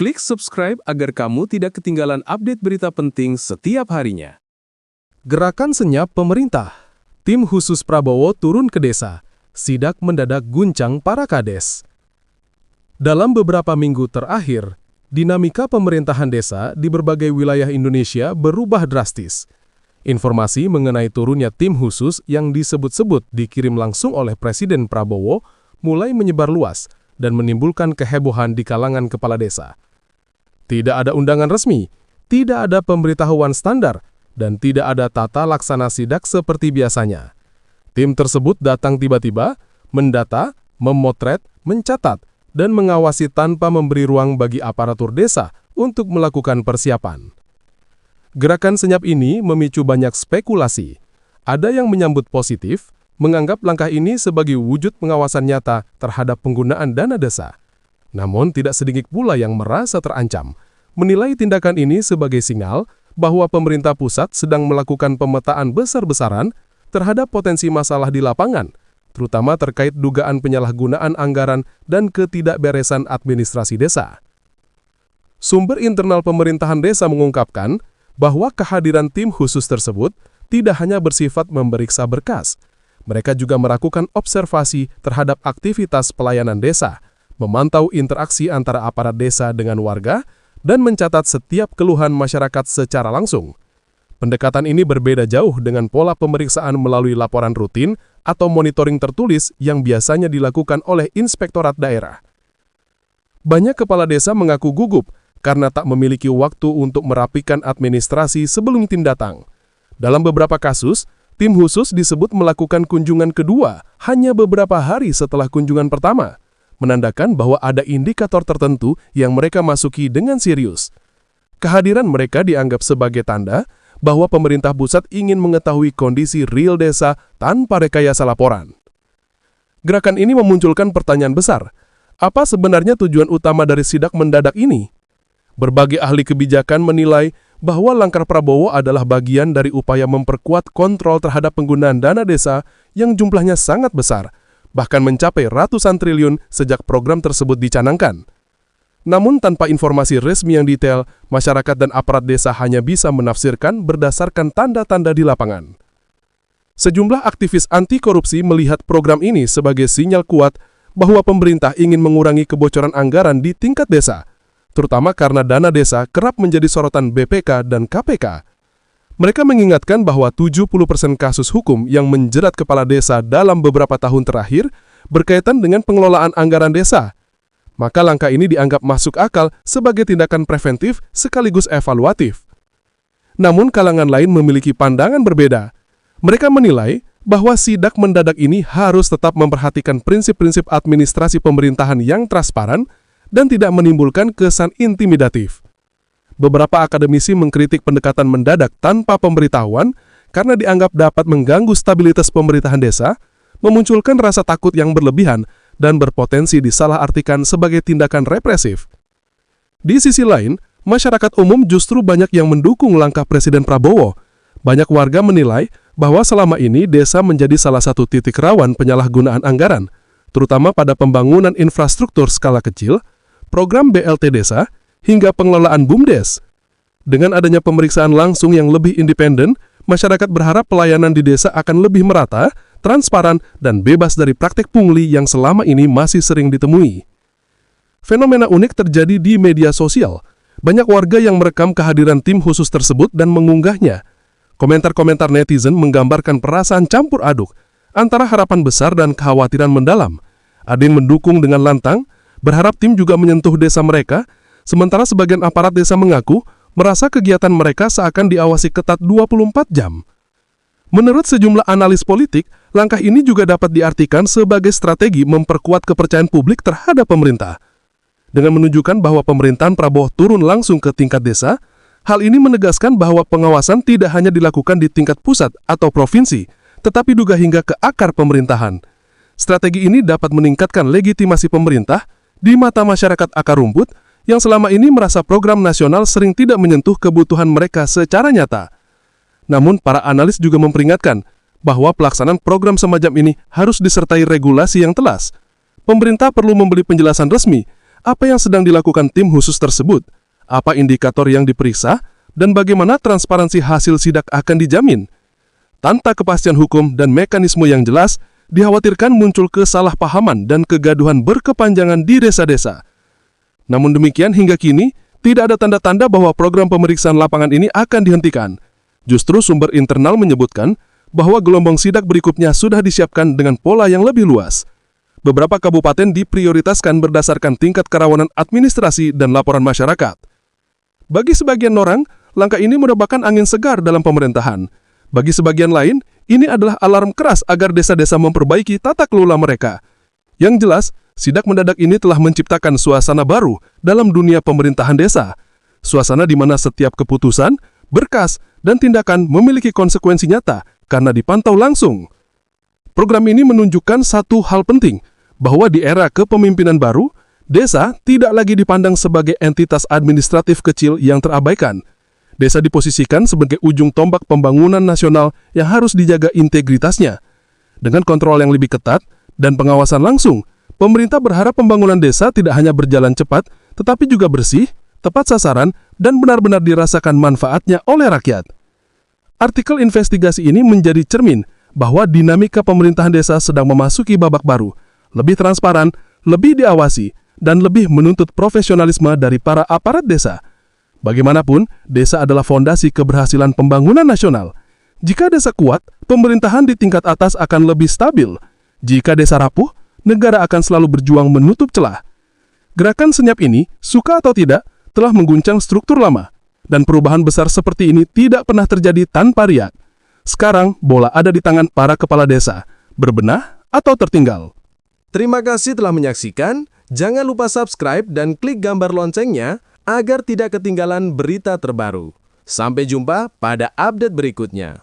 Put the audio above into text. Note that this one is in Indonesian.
Klik subscribe agar kamu tidak ketinggalan update berita penting setiap harinya. Gerakan senyap pemerintah. Tim khusus Prabowo turun ke desa. Sidak mendadak guncang para kades. Dalam beberapa minggu terakhir, dinamika pemerintahan desa di berbagai wilayah Indonesia berubah drastis. Informasi mengenai turunnya tim khusus yang disebut-sebut dikirim langsung oleh Presiden Prabowo mulai menyebar luas dan menimbulkan kehebohan di kalangan kepala desa. Tidak ada undangan resmi, tidak ada pemberitahuan standar, dan tidak ada tata laksana sidak seperti biasanya. Tim tersebut datang tiba-tiba, mendata, memotret, mencatat, dan mengawasi tanpa memberi ruang bagi aparatur desa untuk melakukan persiapan. Gerakan senyap ini memicu banyak spekulasi. Ada yang menyambut positif, menganggap langkah ini sebagai wujud pengawasan nyata terhadap penggunaan dana desa. Namun tidak sedikit pula yang merasa terancam, menilai tindakan ini sebagai sinyal bahwa pemerintah pusat sedang melakukan pemetaan besar-besaran terhadap potensi masalah di lapangan, terutama terkait dugaan penyalahgunaan anggaran dan ketidakberesan administrasi desa. Sumber internal pemerintahan desa mengungkapkan bahwa kehadiran tim khusus tersebut tidak hanya bersifat memeriksa berkas. Mereka juga melakukan observasi terhadap aktivitas pelayanan desa, memantau interaksi antara aparat desa dengan warga, dan mencatat setiap keluhan masyarakat secara langsung. Pendekatan ini berbeda jauh dengan pola pemeriksaan melalui laporan rutin atau monitoring tertulis yang biasanya dilakukan oleh inspektorat daerah. Banyak kepala desa mengaku gugup karena tak memiliki waktu untuk merapikan administrasi sebelum tim datang. Dalam beberapa kasus, tim khusus disebut melakukan kunjungan kedua hanya beberapa hari setelah kunjungan pertama, menandakan bahwa ada indikator tertentu yang mereka masuki dengan serius. Kehadiran mereka dianggap sebagai tanda bahwa pemerintah pusat ingin mengetahui kondisi real desa tanpa rekayasa laporan. Gerakan ini memunculkan pertanyaan besar. Apa sebenarnya tujuan utama dari sidak mendadak ini? Berbagai ahli kebijakan menilai bahwa langkah Prabowo adalah bagian dari upaya memperkuat kontrol terhadap penggunaan dana desa yang jumlahnya sangat besar, bahkan mencapai ratusan triliun sejak program tersebut dicanangkan. Namun tanpa informasi resmi yang detail, masyarakat dan aparat desa hanya bisa menafsirkan berdasarkan tanda-tanda di lapangan. Sejumlah aktivis anti korupsi melihat program ini sebagai sinyal kuat bahwa pemerintah ingin mengurangi kebocoran anggaran di tingkat desa, terutama karena dana desa kerap menjadi sorotan BPK dan KPK. Mereka mengingatkan bahwa 70% kasus hukum yang menjerat kepala desa dalam beberapa tahun terakhir berkaitan dengan pengelolaan anggaran desa. Maka langkah ini dianggap masuk akal sebagai tindakan preventif sekaligus evaluatif. Namun kalangan lain memiliki pandangan berbeda. Mereka menilai bahwa sidak mendadak ini harus tetap memperhatikan prinsip-prinsip administrasi pemerintahan yang transparan dan tidak menimbulkan kesan intimidatif. Beberapa akademisi mengkritik pendekatan mendadak tanpa pemberitahuan karena dianggap dapat mengganggu stabilitas pemerintahan desa, memunculkan rasa takut yang berlebihan, dan berpotensi disalahartikan sebagai tindakan represif. Di sisi lain, masyarakat umum justru banyak yang mendukung langkah Presiden Prabowo. Banyak warga menilai bahwa selama ini desa menjadi salah satu titik rawan penyalahgunaan anggaran, terutama pada pembangunan infrastruktur skala kecil, program BLT desa, hingga pengelolaan BUMDes. Dengan adanya pemeriksaan langsung yang lebih independen, masyarakat berharap pelayanan di desa akan lebih merata, transparan, dan bebas dari praktek pungli yang selama ini masih sering ditemui. Fenomena unik terjadi di media sosial. Banyak warga yang merekam kehadiran tim khusus tersebut dan mengunggahnya. Komentar-komentar netizen menggambarkan perasaan campur aduk antara harapan besar dan kekhawatiran mendalam. Ada yang mendukung dengan lantang, berharap tim juga menyentuh desa mereka, sementara sebagian aparat desa mengaku merasa kegiatan mereka seakan diawasi ketat 24 jam. Menurut sejumlah analis politik, langkah ini juga dapat diartikan sebagai strategi memperkuat kepercayaan publik terhadap pemerintah. Dengan menunjukkan bahwa pemerintahan Prabowo turun langsung ke tingkat desa, hal ini menegaskan bahwa pengawasan tidak hanya dilakukan di tingkat pusat atau provinsi, tetapi juga hingga ke akar pemerintahan. Strategi ini dapat meningkatkan legitimasi pemerintah di mata masyarakat akar rumput yang selama ini merasa program nasional sering tidak menyentuh kebutuhan mereka secara nyata. Namun, para analis juga memperingatkan bahwa pelaksanaan program semacam ini harus disertai regulasi yang telas. Pemerintah perlu memberi penjelasan resmi apa yang sedang dilakukan tim khusus tersebut, apa indikator yang diperiksa, dan bagaimana transparansi hasil sidak akan dijamin. Tanpa kepastian hukum dan mekanisme yang jelas, dikhawatirkan muncul kesalahpahaman dan kegaduhan berkepanjangan di desa-desa. Namun demikian, hingga kini, tidak ada tanda-tanda bahwa program pemeriksaan lapangan ini akan dihentikan. Justru sumber internal menyebutkan bahwa gelombang sidak berikutnya sudah disiapkan dengan pola yang lebih luas. Beberapa kabupaten diprioritaskan berdasarkan tingkat kerawanan administrasi dan laporan masyarakat. Bagi sebagian orang, langkah ini merupakan angin segar dalam pemerintahan. Bagi sebagian lain, ini adalah alarm keras agar desa-desa memperbaiki tata kelola mereka. Yang jelas, sidak mendadak ini telah menciptakan suasana baru dalam dunia pemerintahan desa. Suasana di mana setiap keputusan, berkas, dan tindakan memiliki konsekuensi nyata karena dipantau langsung. Program ini menunjukkan satu hal penting, bahwa di era kepemimpinan baru, desa tidak lagi dipandang sebagai entitas administratif kecil yang terabaikan. Desa diposisikan sebagai ujung tombak pembangunan nasional yang harus dijaga integritasnya. Dengan kontrol yang lebih ketat dan pengawasan langsung, pemerintah berharap pembangunan desa tidak hanya berjalan cepat, tetapi juga bersih, tepat sasaran, dan benar-benar dirasakan manfaatnya oleh rakyat. Artikel investigasi ini menjadi cermin bahwa dinamika pemerintahan desa sedang memasuki babak baru, lebih transparan, lebih diawasi, dan lebih menuntut profesionalisme dari para aparat desa. Bagaimanapun, desa adalah fondasi keberhasilan pembangunan nasional. Jika desa kuat, pemerintahan di tingkat atas akan lebih stabil. Jika desa rapuh, negara akan selalu berjuang menutup celah. Gerakan senyap ini, suka atau tidak, telah mengguncang struktur lama. Dan perubahan besar seperti ini tidak pernah terjadi tanpa riak. Sekarang, bola ada di tangan para kepala desa, berbenah atau tertinggal. Terima kasih telah menyaksikan. Jangan lupa subscribe dan klik gambar loncengnya agar tidak ketinggalan berita terbaru. Sampai jumpa pada update berikutnya.